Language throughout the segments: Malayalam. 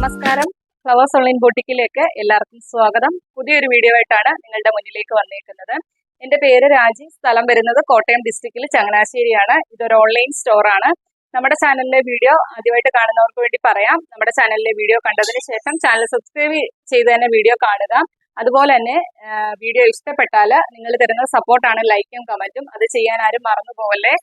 നമസ്കാരം. ഫ്ലവേഴ്സ് ഓൺലൈൻ ബൊട്ടിക്കിലേക്ക് എല്ലാവർക്കും സ്വാഗതം. പുതിയൊരു വീഡിയോ ആയിട്ടാണ് നിങ്ങളുടെ മുന്നിലേക്ക് വന്നേക്കുന്നത്. എന്റെ പേര് രാജി. സ്ഥലം വരുന്നത് കോട്ടയം ഡിസ്ട്രിക്റ്റിൽ ചങ്ങനാശ്ശേരിയാണ്. ഇതൊരു ഓൺലൈൻ സ്റ്റോറാണ്. നമ്മുടെ ചാനലിലെ വീഡിയോ ആദ്യമായിട്ട് കാണുന്നവർക്ക് വേണ്ടി പറയാം, നമ്മുടെ ചാനലിലെ വീഡിയോ കണ്ടതിന് ശേഷം ചാനൽ സബ്സ്ക്രൈബ് ചെയ്ത് തന്നെ വീഡിയോ കാണുക. അതുപോലെ തന്നെ വീഡിയോ ഇഷ്ടപ്പെട്ടാൽ നിങ്ങൾ തരുന്ന സപ്പോർട്ടാണ് ലൈക്കും കമന്റും. അത് ചെയ്യാൻ ആരും മറന്നു പോകല്ലേ.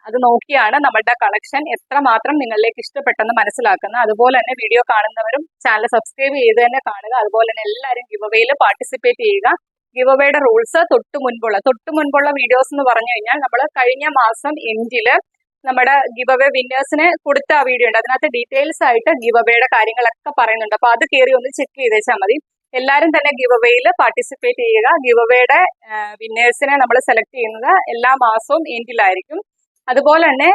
അത് നോക്കിയാണ് നമ്മളുടെ കളക്ഷൻ എത്രമാത്രം നിങ്ങളിലേക്ക് ഇഷ്ടപ്പെട്ടെന്ന് മനസ്സിലാക്കുന്നത്. അതുപോലെ തന്നെ വീഡിയോ കാണുന്നവരും ചാനൽ സബ്സ്ക്രൈബ് ചെയ്ത് തന്നെ കാണുക. അതുപോലെ തന്നെ എല്ലാവരും ഗിവ് അവേയിൽ പാർട്ടിസിപ്പേറ്റ് ചെയ്യുക. ഗിവ് അവയുടെ റൂൾസ് തൊട്ട് മുൻപുള്ള വീഡിയോസ് എന്ന് പറഞ്ഞു കഴിഞ്ഞാൽ നമ്മൾ കഴിഞ്ഞ മാസം എൻഡില് നമ്മുടെ ഗിവ് അവേ വിന്നേഴ്സിനെ കൊടുത്ത ആ വീഡിയോ ഉണ്ട്. അതിനകത്ത് ഡീറ്റെയിൽസ് ആയിട്ട് ഗിവ് അവയുടെ കാര്യങ്ങളൊക്കെ പറയുന്നുണ്ട്. അപ്പൊ അത് കയറി ഒന്ന് ചെക്ക് ചെയ്തേച്ചാൽ മതി. എല്ലാവരും തന്നെ ഗിവ് അവേയിൽ പാർട്ടിസിപ്പേറ്റ് ചെയ്യുക. ഗിവ് അവയുടെ വിന്നേഴ്സിനെ നമ്മൾ സെലക്ട് ചെയ്യുന്നത് എല്ലാ മാസവും എൻഡിലായിരിക്കും. അതുപോലെ തന്നെ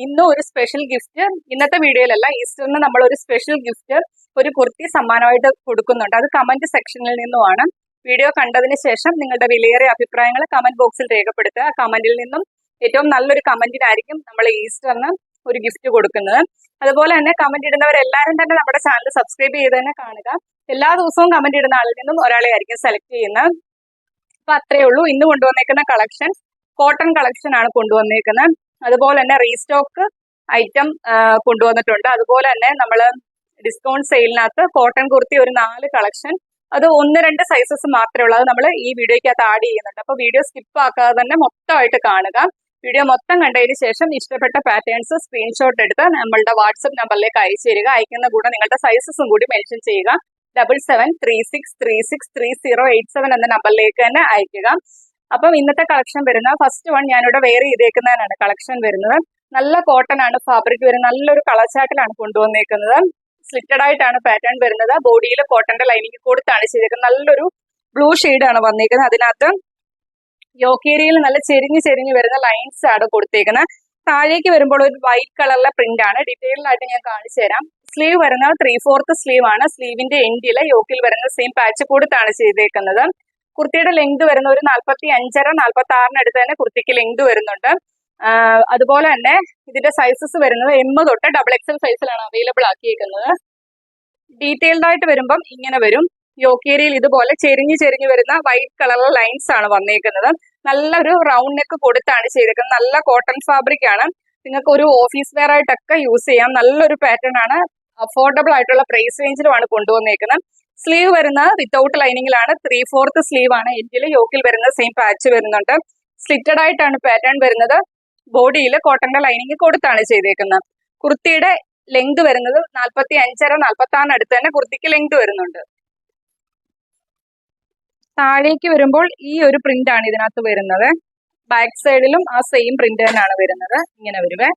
ഇന്നും ഒരു സ്പെഷ്യൽ ഗിഫ്റ്റ്, ഇന്നത്തെ വീഡിയോയിലല്ല, ഈസ്റ്ററിന് നമ്മൾ ഒരു സ്പെഷ്യൽ ഗിഫ്റ്റ്, ഒരു കുർത്തി സമ്മാനമായിട്ട് കൊടുക്കുന്നുണ്ട്. അത് കമന്റ് സെക്ഷനിൽ നിന്നുമാണ്. വീഡിയോ കണ്ടതിന് ശേഷം നിങ്ങളുടെ വിലയേറിയ അഭിപ്രായങ്ങൾ കമന്റ് ബോക്സിൽ രേഖപ്പെടുത്തുക. കമന്റിൽ നിന്നും ഏറ്റവും നല്ലൊരു കമന്റിനായിരിക്കും നമ്മൾ ഈസ്റ്ററിന് ഒരു ഗിഫ്റ്റ് കൊടുക്കുന്നത്. അതുപോലെ തന്നെ കമന്റ് ഇടുന്നവരെല്ലാവരും തന്നെ നമ്മുടെ ചാനൽ സബ്സ്ക്രൈബ് ചെയ്ത് തന്നെ കാണുക. എല്ലാ ദിവസവും കമന്റ് ഇടുന്ന ആളിൽ നിന്നും ഒരാളെ ആയിരിക്കും സെലക്ട് ചെയ്യുന്നത്. അപ്പൊ അത്രയേ ഉള്ളൂ. ഇന്ന് കൊണ്ടുവന്നേക്കുന്ന കളക്ഷൻ കോട്ടൺ കളക്ഷൻ ആണ് കൊണ്ടുവന്നേക്കുന്നത്. അതുപോലെ തന്നെ റീസ്റ്റോക്ക് ഐറ്റം കൊണ്ടുവന്നിട്ടുണ്ട്. അതുപോലെ തന്നെ നമ്മൾ ഡിസ്കൗണ്ട് സെയിലിനകത്ത് കോട്ടൺ കുർത്തി ഒരു 4 കളക്ഷൻ, അത് 1-2 സൈസസ് മാത്രമേ ഉള്ളൂ. അത് നമ്മൾ ഈ വീഡിയോയ്ക്കകത്ത് ആഡ് ചെയ്യുന്നുണ്ട്. അപ്പൊ വീഡിയോ സ്കിപ്പ് ആക്കാതെ തന്നെ മൊത്തമായിട്ട് കാണുക. വീഡിയോ മൊത്തം കണ്ടതിന് ശേഷം ഇഷ്ടപ്പെട്ട പാറ്റേൺസ് സ്ക്രീൻഷോട്ട് എടുത്ത് നമ്മളുടെ വാട്സപ്പ് നമ്പറിലേക്ക് അയച്ചു തരിക. അയക്കുന്ന കൂടെ നിങ്ങളുടെ സൈസസും കൂടി മെൻഷൻ ചെയ്യുക. 7736363087 എന്ന നമ്പറിലേക്ക് തന്നെ അയക്കുക. അപ്പം ഇന്നത്തെ കളക്ഷൻ വരുന്ന ഫസ്റ്റ് വൺ ഞാനിവിടെ വെയർ ചെയ്തേക്കുന്നതിനാണ് കളക്ഷൻ വരുന്നത്. നല്ല കോട്ടൺ ആണ് ഫാബ്രിക് വരുന്നത്. നല്ലൊരു കളർ ചാർട്ടിലാണ് കൊണ്ടുവന്നേക്കുന്നത്. സ്ലിറ്റഡ് ആയിട്ടാണ് പാറ്റേൺ വരുന്നത്. ബോഡിയിൽ കോട്ടന്റെ ലൈനിങ് കൊടുത്താണ് ചെയ്തേക്കുന്നത്. നല്ലൊരു ബ്ലൂ ആണ് വന്നേക്കുന്നത്. അതിനകത്ത് യോക്കേരിയയിൽ നല്ല ചെരിഞ്ഞ് വരുന്ന ലൈൻസ് ആണ് കൊടുത്തേക്കുന്നത്. താഴേക്ക് വരുമ്പോൾ ഒരു വൈറ്റ് കളറിലെ പ്രിന്റ് ആണ്. ഡീറ്റെയിൽഡ് ആയിട്ട് ഞാൻ കാണിച്ചു തരാം. സ്ലീവ് വരുന്നത് 3/4 സ്ലീവ് ആണ്. സ്ലീവിന്റെ എൻഡില് യോക്കിൽ വരുന്ന സെയിം പാച്ച് കൊടുത്താണ് ചെയ്തേക്കുന്നത്. കുർത്തിയുടെ ലെങ്ത് വരുന്ന ഒരു 45-46 അടുത്ത് തന്നെ കുർത്തിക്ക് ലെങ്ത് വരുന്നുണ്ട്. അതുപോലെ തന്നെ ഇതിന്റെ സൈസസ് വരുന്നത് M തൊട്ട് XXL സൈസിലാണ് അവൈലബിൾ ആക്കിയേക്കുന്നത്. ഡീറ്റെയിൽഡ് ആയിട്ട് വരുമ്പം ഇങ്ങനെ വരും. യോക്കേരിയയിൽ ഇതുപോലെ ചെരിഞ്ഞ് വരുന്ന വൈറ്റ് കളറിലെ ലൈൻസ് ആണ് വന്നേക്കുന്നത്. നല്ലൊരു റൗണ്ട് നെക്ക് കൊടുത്താണ് ചെയ്തേക്കുന്നത്. നല്ല കോട്ടൺ ഫാബ്രിക് ആണ്. നിങ്ങൾക്ക് ഒരു ഓഫീസ് വെയർ ആയിട്ടൊക്കെ യൂസ് ചെയ്യാം. നല്ലൊരു പാറ്റേൺ ആണ്. അഫോർഡബിൾ ആയിട്ടുള്ള പ്രൈസ് റേഞ്ചിലുമാണ് കൊണ്ടുവന്നേക്കുന്നത്. സ്ലീവ് വരുന്നത് വിത്തൗട്ട് ലൈനിങ്ങിലാണ്. 3/4 സ്ലീവ് ആണ്. എൻഡിൽ യോക്കിൽ വരുന്ന സെയിം പാച്ച് വരുന്നുണ്ട്. സ്ലിറ്റഡ് ആയിട്ടാണ് പാറ്റേൺ വരുന്നത്. ബോഡിയിൽ കോട്ടന്റെ ലൈനിങ് കൊടുത്താണ് ചെയ്തേക്കുന്നത്. കുർത്തിയുടെ ലെങ്ത് വരുന്നത് 45-46 അടുത്ത് തന്നെ കുർത്തിക്ക് ലെങ്ത് വരുന്നുണ്ട്. താഴേക്ക് വരുമ്പോൾ ഈ ഒരു പ്രിന്റ് ആണ് ഇതിനകത്ത് വരുന്നത്. ബാക്ക് സൈഡിലും ആ സെയിം പ്രിന്റ് തന്നെയാണ് വരുന്നത്. ഇങ്ങനെ വരുവേ.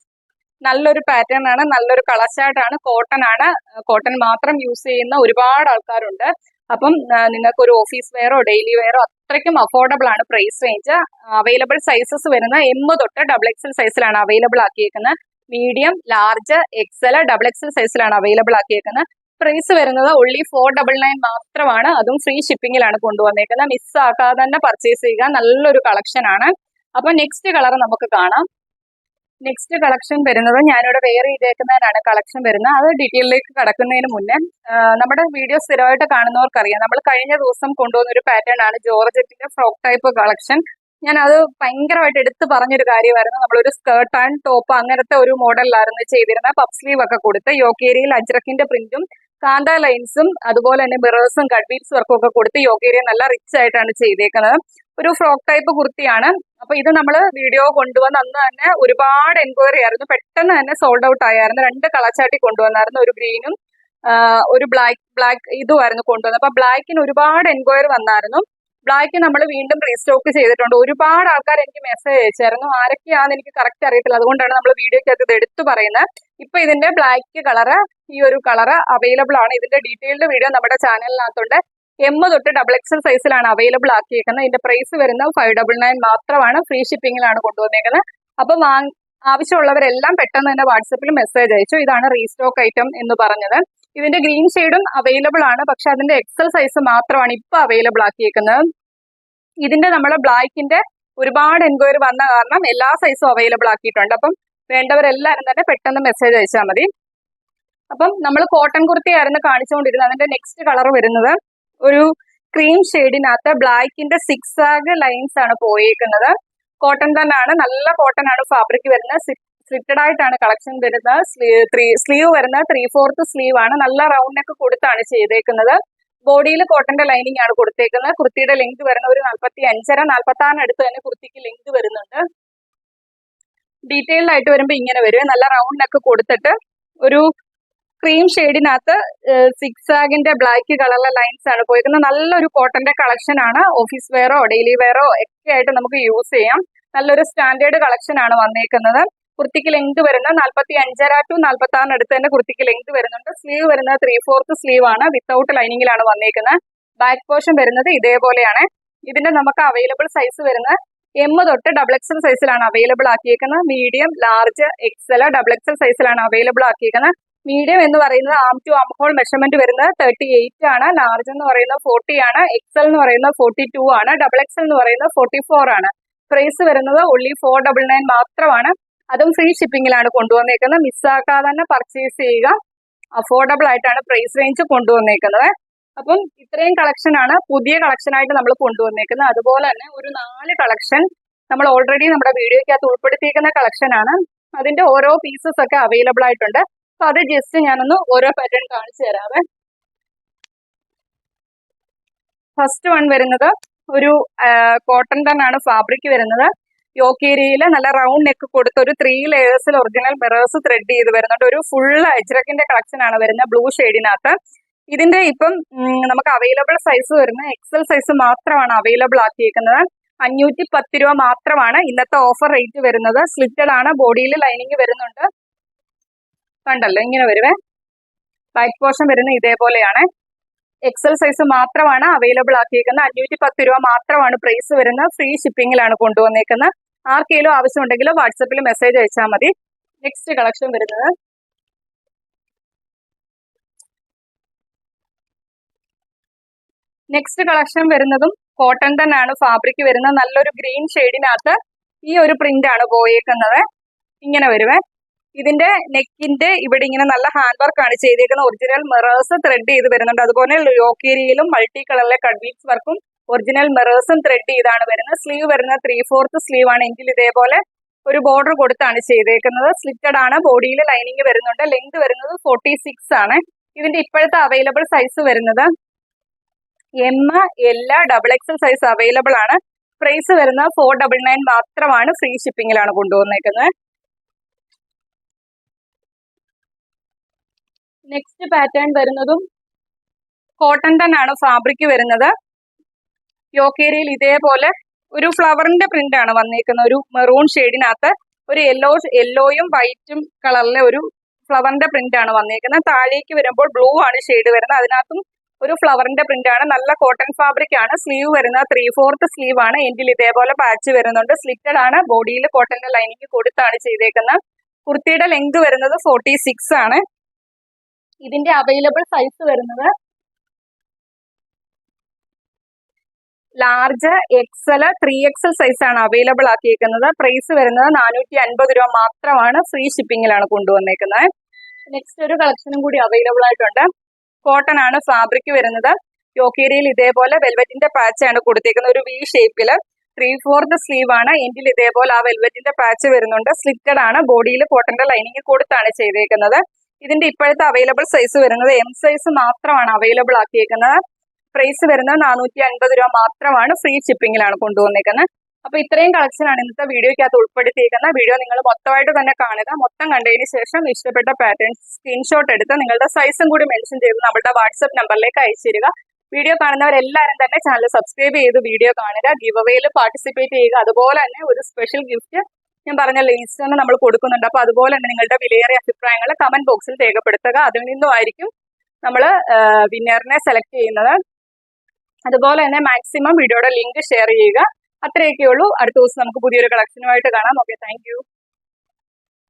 നല്ലൊരു പാറ്റേൺ ആണ്. നല്ലൊരു കളർ ചാർട്ടാണ്. കോട്ടൺ ആണ്. കോട്ടൺ മാത്രം യൂസ് ചെയ്യുന്ന ഒരുപാട് ആൾക്കാരുണ്ട്. അപ്പം നിങ്ങൾക്ക് ഒരു ഓഫീസ് വെയറോ ഡെയിലി വെയറോ അത്രയ്ക്കും അഫോർഡബിൾ ആണ് പ്രൈസ് റേഞ്ച്. അവൈലബിൾ സൈസസ് വരുന്ന M തൊട്ട് XXL സൈസിലാണ് അവൈലബിൾ ആക്കിയേക്കുന്നത്. മീഡിയം, ലാർജ്, XL, XXL സൈസിലാണ് അവൈലബിൾ ആക്കിയേക്കുന്നത്. പ്രൈസ് വരുന്നത് only 499 മാത്രമാണ്. അതും ഫ്രീ ഷിപ്പിംഗിലാണ് കൊണ്ടുവന്നേക്കുന്നത്. മിസ് ആക്കാതെ തന്നെ പർച്ചേസ് ചെയ്യുക. നല്ലൊരു കളക്ഷൻ ആണ്. അപ്പൊ നെക്സ്റ്റ് കളർ നമുക്ക് കാണാം. നെക്സ്റ്റ് കളക്ഷൻ വരുന്നത് ഞാനിവിടെ വെയർ ചെയ്തേക്കുന്നതിനാണ് കളക്ഷൻ വരുന്നത്. അത് ഡീറ്റെയിലേക്ക് കടക്കുന്നതിന് മുന്നേ നമ്മുടെ വീഡിയോ സ്ഥിരമായിട്ട് കാണുന്നവർക്കറിയാം, നമ്മൾ കഴിഞ്ഞ ദിവസം കൊണ്ടുവന്ന ഒരു പാറ്റേൺ ആണ് ജോർജറ്റിന്റെ ഫ്രോക്ക് ടൈപ്പ് കളക്ഷൻ. ഞാൻ അത് ഭയങ്കരമായിട്ട് എടുത്തു പറഞ്ഞൊരു കാര്യമായിരുന്നു. നമ്മളൊരു സ്കേർട്ട് ആൻഡ് ടോപ്പ് അങ്ങനത്തെ ഒരു മോഡലിലായിരുന്നു ചെയ്തിരുന്നത്. പഫ് സ്ലീവ് ഒക്കെ കൊടുത്ത് യോക്കേരിയയിൽ അജ്രക്കിന്റെ പ്രിന്റും കാന്ത ലൈൻസും അതുപോലെ തന്നെ മിറേഴ്സും കട്ട് ബീഡ്സ് വർക്കും ഒക്കെ കൊടുത്ത് യോക്കേരിയ നല്ല റിച്ച് ആയിട്ടാണ് ചെയ്തേക്കുന്നത്. ഒരു ഫ്രോക്ക് ടൈപ്പ് കുർത്തിയാണ്. അപ്പൊ ഇത് നമ്മൾ വീഡിയോ കൊണ്ടുവന്ന അന്ന് തന്നെ ഒരുപാട് എൻക്വയറി ആയിരുന്നു. പെട്ടെന്ന് തന്നെ സോൾഡ് ഔട്ട് ആയിരുന്നു. 2 കളർ ചാർട്ടി കൊണ്ടുവന്നായിരുന്നു. ഒരു ഗ്രീനും ഒരു ബ്ലാക്ക് ഇതുമായിരുന്നു കൊണ്ടുവന്നത്. അപ്പൊ ബ്ലാക്കിന് ഒരുപാട് എൻക്വയറി വന്നായിരുന്നു. ബ്ലാക്ക് നമ്മൾ വീണ്ടും റീസ്റ്റോക്ക് ചെയ്തിട്ടുണ്ട്. ഒരുപാട് ആൾക്കാർ എനിക്ക് മെസ്സേജ് അയച്ചായിരുന്നു. ആരൊക്കെയാണെന്ന് എനിക്ക് കറക്റ്റ് അറിയത്തില്ല. അതുകൊണ്ടാണ് നമ്മൾ വീഡിയോയ്ക്കകത്ത് ഇത് എടുത്തു പറയുന്നത്. ഇപ്പൊ ഇതിന്റെ ബ്ലാക്ക് കളറ്, ഈ ഒരു കളറ് അവൈലബിൾ ആണ്. ഇതിന്റെ ഡീറ്റെയിൽഡ് വീഡിയോ നമ്മുടെ ചാനലിനകത്തുണ്ട്. M തൊട്ട് XXL സൈസിലാണ് അവൈലബിൾ ആക്കിയേക്കുന്നത്. ഇതിന്റെ പ്രൈസ് വരുന്നത് 599 മാത്രമാണ്. ഫ്രീ ഷിപ്പിംഗിലാണ് കൊണ്ടുവന്നേക്കുന്നത്. അപ്പൊ ആവശ്യമുള്ളവരെല്ലാം പെട്ടെന്ന് തന്നെ വാട്സപ്പിൽ മെസ്സേജ് അയച്ചു. ഇതാണ് റീസ്റ്റോക്ക് ഐറ്റം എന്ന് പറഞ്ഞത്. ഇതിന്റെ ഗ്രീൻ ഷെയ്ഡും അവൈലബിൾ ആണ്. പക്ഷെ അതിന്റെ XL സൈസ് മാത്രമാണ് ഇപ്പൊ അവൈലബിൾ ആക്കിയേക്കുന്നത്. ഇതിന്റെ നമ്മളെ ബ്ലാക്കിന്റെ ഒരുപാട് എൻക്വയറി വന്ന കാരണം എല്ലാ സൈസും അവൈലബിൾ ആക്കിയിട്ടുണ്ട്. അപ്പം വേണ്ടവരെല്ലാവരും തന്നെ പെട്ടെന്ന് മെസ്സേജ് അയച്ചാൽ മതി. അപ്പം നമ്മൾ കോട്ടൺ കുർത്തിയായിരുന്നു കാണിച്ചുകൊണ്ടിരുന്നത്. അതിന്റെ നെക്സ്റ്റ് കളർ വരുന്നത് ഒരു ക്രീം ഷെയ്ഡിനകത്ത് ബ്ലാക്കിന്റെ സിക്സാഗ് ലൈൻസ് ആണ് പോയേക്കുന്നത്. കോട്ടൺ തന്നെയാണ്, നല്ല കോട്ടൺ ആണ് ഫാബ്രിക് വരുന്നത്. സ്ലിറ്റഡ് ആയിട്ടാണ് കളക്ഷൻ വരുന്നത്. സ്ലീവ് വരുന്നത് 3/4 സ്ലീവ് ആണ്. നല്ല റൗണ്ട് നെക്ക് കൊടുത്താണ് ചെയ്തേക്കുന്നത്. ബോഡിയിൽ കോട്ടന്റെ ലൈനിങ് ആണ് കൊടുത്തേക്കുന്നത്. കുർത്തിയുടെ ലെങ്ത് വരുന്ന ഒരു 45.5 46 അടുത്ത് തന്നെ കുർത്തിക്ക് ലെങ്ത് വരുന്നുണ്ട്. ഡീറ്റെയിൽഡ് ആയിട്ട് വരുമ്പോൾ ഇങ്ങനെ വരും. നല്ല റൗണ്ട് നെക്ക് കൊടുത്തിട്ട് ഒരു ക്രീം ഷെയ്ഡിനകത്ത് സിക്സാഗിന്റെ ബ്ലാക്ക് കളറിലെ ലൈൻസ് ആണ് പോയിരിക്കുന്നത്. നല്ലൊരു കോട്ടന്റെ കളക്ഷൻ ആണ്. ഓഫീസ് വെയറോ ഡെയിലി വെയറോ ഒക്കെ ആയിട്ട് നമുക്ക് യൂസ് ചെയ്യാം. നല്ലൊരു സ്റ്റാൻഡേർഡ് കളക്ഷൻ ആണ് വന്നേക്കുന്നത്. കുർത്തിക്ക് ലെങ്ത് വരുന്നത് 45.5 to 46 അടുത്ത് തന്നെ കുർത്തിക്ക് ലെങ്ത് വരുന്നുണ്ട്. സ്ലീവ് വരുന്നത് 3/4 സ്ലീവ് ആണ്. വിത്തൗട്ട് ലൈനിങ്ങിലാണ് വന്നേക്കുന്നത്. ബാക്ക് പോർഷൻ വരുന്നത് ഇതേപോലെയാണ്. ഇതിന്റെ നമുക്ക് അവൈലബിൾ സൈസ് വരുന്നത് M തൊട്ട് XXL സൈസിലാണ് അവൈലബിൾ ആക്കിയേക്കുന്നത്. മീഡിയം, ലാർജ്, XL, XXL സൈസിലാണ് അവൈലബിൾ ആക്കിയേക്കുന്നത്. മീഡിയം എന്ന് പറയുന്നത് arm to armhole measurement വരുന്നത് 38 ആണ്. ലാർജ് എന്ന് പറയുന്നത് 40 ആണ്. XL എന്ന് പറയുന്നത് 42 ആണ്. XXL എന്ന് പറയുന്നത് 44 ആണ്. പ്രൈസ് വരുന്നത് only 499 മാത്രമാണ്. അതും ഫ്രീ ഷിപ്പിംഗിലാണ് കൊണ്ടുവന്നേക്കുന്നത്. മിസ്സാക്കാതെ തന്നെ പർച്ചേസ് ചെയ്യുക. അഫോർഡബിൾ ആയിട്ടാണ് പ്രൈസ് റേഞ്ച് കൊണ്ടുവന്നേക്കുന്നത്. അപ്പം ഇത്രയും കളക്ഷൻ ആണ് പുതിയ കളക്ഷൻ ആയിട്ട് നമ്മൾ കൊണ്ടുവന്നേക്കുന്നത്. അതുപോലെ തന്നെ ഒരു 4 കളക്ഷൻ നമ്മൾ ഓൾറെഡി നമ്മുടെ വീഡിയോയ്ക്കകത്ത് ഉൾപ്പെടുത്തിയിരിക്കുന്ന കളക്ഷൻ ആണ്. അതിന്റെ ഓരോ പീസസ് ഒക്കെ അവൈലബിൾ ആയിട്ടുണ്ട്. അപ്പൊ അത് ജസ്റ്റ് ഞാനൊന്ന് ഓരോ പാറ്റേൺ കാണിച്ചു തരാവേ. ഫസ്റ്റ് വൺ വരുന്നത് ഒരു കോട്ടൺ തന്നെയാണ് ഫാബ്രിക് വരുന്നത്. യോക്ക് ഏരിയയിൽ നല്ല റൗണ്ട് നെക്ക് കൊടുത്ത് ഒരു 3 ലെയേഴ്സിൽ ഒറിജിനൽ മിറേഴ്സ് ത്രെഡ് ചെയ്ത് വരുന്നുണ്ട്. ഒരു ഫുൾ അജ്രക്കിന്റെ കളക്ഷൻ ആണ് വരുന്നത് ബ്ലൂ ഷെയ്ഡിനകത്ത്. ഇതിന്റെ ഇപ്പം നമുക്ക് അവൈലബിൾ സൈസ് വരുന്നത് XL സൈസ് മാത്രമാണ് അവൈലബിൾ ആക്കിയിരിക്കുന്നത്. 510 രൂപ മാത്രമാണ് ഇന്നത്തെ ഓഫർ റേറ്റ് വരുന്നത്. സ്ലിറ്റഡ് ആണ്, ബോഡിയിൽ ലൈനിങ് വരുന്നുണ്ട്. കണ്ടല്ലോ, ഇങ്ങനെ വരുവേ. ബാക്ക് പോർഷൻ വരുന്നത് ഇതേപോലെയാണ്. XL സൈസ് മാത്രമാണ് അവൈലബിൾ ആക്കിയിരിക്കുന്നത്. 510 രൂപ മാത്രമാണ് പ്രൈസ് വരുന്നത്. ഫ്രീ ഷിപ്പിംഗിലാണ് കൊണ്ടുവന്നേക്കുന്നത്. ആർക്കെങ്കിലും ആവശ്യമുണ്ടെങ്കിൽ വാട്സപ്പിൽ മെസ്സേജ് അയച്ചാൽ മതി. നെക്സ്റ്റ് കളക്ഷൻ വരുന്നത് വരുന്നതും കോട്ടൺ തന്നെയാണ് ഫാബ്രിക് വരുന്നത്. നല്ലൊരു ഗ്രീൻ ഷെയ്ഡിനകത്ത് ഈ ഒരു പ്രിന്റ് ആണ് പോയേക്കുന്നത്. ഇങ്ങനെ വരുവേ. ഇതിന്റെ നെക്കിന്റെ ഇവിടെ ഇങ്ങനെ നല്ല ഹാൻഡ് വർക്ക് ആണ് ചെയ്തേക്കുന്നത്. ഒറിജിനൽ മിറേഴ്സ് ത്രെഡ് ചെയ്ത് വരുന്നുണ്ട്. അതുപോലെ യോക്ക് ഏരിയയിലും മൾട്ടി കളറിലെ കട്ട് ബീഡ്സ് വർക്കും ഒറിജിനൽ മിറേഴ്സും ത്രെഡ് ചെയ്താണ് വരുന്നത്. സ്ലീവ് വരുന്നത് 3/4 സ്ലീവ് ആണ്. എങ്കിൽ ഇതേപോലെ ഒരു ബോർഡർ കൊടുത്താണ് ചെയ്തേക്കുന്നത്. സ്ലിറ്റഡ് ആണ്, ബോഡിയിൽ ലൈനിങ് വരുന്നുണ്ട്. ലെങ്ത് വരുന്നത് 46 ആണ്. ഇതിന്റെ ഇപ്പോഴത്തെ അവൈലബിൾ സൈസ് വരുന്നത് M, L, XXL size available ആണ്. പ്രൈസ് വരുന്നത് 499 മാത്രമാണ്. ഫ്രീ ഷിപ്പിംഗിലാണ് കൊണ്ടുവന്നേക്കുന്നത്. നെക്സ്റ്റ് പാറ്റേൺ വരുന്നതും കോട്ടൺ തന്നെയാണ് ഫാബ്രിക് വരുന്നത്. യോക്ക് ഏരിയയിൽ ഇതേപോലെ ഒരു ഫ്ലവറിന്റെ പ്രിന്റ് ആണ് വന്നേക്കുന്നത്. ഒരു മെറൂൺ ഷെയ്ഡിനകത്ത് ഒരു യെല്ലോയും വൈറ്റും കളറിലെ ഒരു ഫ്ലവറിന്റെ പ്രിന്റ് ആണ് വന്നേക്കുന്നത്. താഴേക്ക് വരുമ്പോൾ ബ്ലൂ ആണ് ഷെയ്ഡ് വരുന്നത്. അതിനകത്തും ഒരു ഫ്ലവറിന്റെ പ്രിന്റ് ആണ്. നല്ല കോട്ടൺ ഫാബ്രിക് ആണ്. സ്ലീവ് വരുന്നത് 3/4 സ്ലീവ് ആണ്. എൻഡിൽ ഇതേപോലെ പാച്ച് വരുന്നുണ്ട്. സ്ലിറ്റഡ് ആണ്, ബോഡിയിൽ കോട്ടന്റെ ലൈനിങ് കൊടുത്താണ് ചെയ്തേക്കുന്നത്. കുർത്തിയുടെ ലെങ്ത് വരുന്നത് 46 ആണ്. ഇതിന്റെ അവൈലബിൾ സൈസ് വരുന്നത് ലാർജ്, XL, 3XL സൈസ് ആണ് അവൈലബിൾ ആക്കിയിരിക്കുന്നത്. പ്രൈസ് വരുന്നത് 450 രൂപ മാത്രമാണ്. ഫ്രീ ഷിപ്പിംഗിലാണ് കൊണ്ടുവന്നേക്കുന്നത്. നെക്സ്റ്റ് ഒരു കളക്ഷനും കൂടി അവൈലബിൾ ആയിട്ടുണ്ട്. കോട്ടൺ ആണ് ഫാബ്രിക് വരുന്നത്. യോക്ക് ഏരിയയിൽ ഇതേപോലെ വെൽവെറ്റിന്റെ പാച്ച് ആണ് കൊടുത്തേക്കുന്നത്. ഒരു V ഷേപ്പില് 3/4 സ്ലീവ് ആണ്. എൻഡിൽ ഇതേപോലെ ആ വെൽവെറ്റിന്റെ പാച്ച് വരുന്നുണ്ട്. സ്ലിറ്റഡ് ആണ്, ബോഡിയിൽ കോട്ടന്റെ ലൈനിങ് കൊടുത്താണ് ചെയ്തേക്കുന്നത്. ഇതിന്റെ ഇപ്പോഴത്തെ അവൈലബിൾ സൈസ് വരുന്നത് M സൈസ് മാത്രമാണ് അവൈലബിൾ ആക്കിയേക്കുന്നത്. പ്രൈസ് വരുന്നത് 450 രൂപ മാത്രമാണ്. ഫ്രീ ഷിപ്പിംഗിലാണ് കൊണ്ടുവന്നേക്കുന്നത്. അപ്പൊ ഇത്രയും കളക്ഷൻ ആണ് ഇന്നത്തെ വീഡിയോയ്ക്കകത്ത് ഉൾപ്പെടുത്തിയിരിക്കുന്നത്. വീഡിയോ നിങ്ങൾ മൊത്തമായിട്ട് തന്നെ കാണുക. മൊത്തം കണ്ടതിന് ശേഷം ഇഷ്ടപ്പെട്ട പാറ്റേൺസ് സ്ക്രീൻഷോട്ട് എടുത്ത് നിങ്ങളുടെ സൈസും കൂടി മെൻഷൻ ചെയ്ത് നമ്മുടെ വാട്സ്ആപ്പ് നമ്പറിലേക്ക് അയച്ചു തരിക. വീഡിയോ കാണുന്നവരെല്ലാവരും തന്നെ ചാനൽ സബ്സ്ക്രൈബ് ചെയ്ത് വീഡിയോ കാണുക. ഗിവ് അവേയിൽ പാർട്ടിസിപ്പേറ്റ് ചെയ്യുക. അതുപോലെ തന്നെ ഒരു സ്പെഷ്യൽ ഗിഫ്റ്റ് ഞാൻ പറഞ്ഞ ലിസ്റ്റ് തന്നെ നമ്മൾ കൊടുക്കുന്നുണ്ട്. അപ്പൊ അതുപോലെ തന്നെ നിങ്ങളുടെ വിലയേറിയ അഭിപ്രായങ്ങൾ കമന്റ് ബോക്സിൽ രേഖപ്പെടുത്തുക. അതിൽ നിന്നുമായിരിക്കും നമ്മൾ വിന്നറിനെ സെലക്ട് ചെയ്യുന്നത്. അതുപോലെ തന്നെ മാക്സിമം വീഡിയോയുടെ ലിങ്ക് ഷെയർ ചെയ്യുക. അത്രയൊക്കെ ഉള്ളൂ. അടുത്ത ദിവസം നമുക്ക് പുതിയൊരു കളക്ഷനുമായിട്ട് കാണാം. Okay, thank you.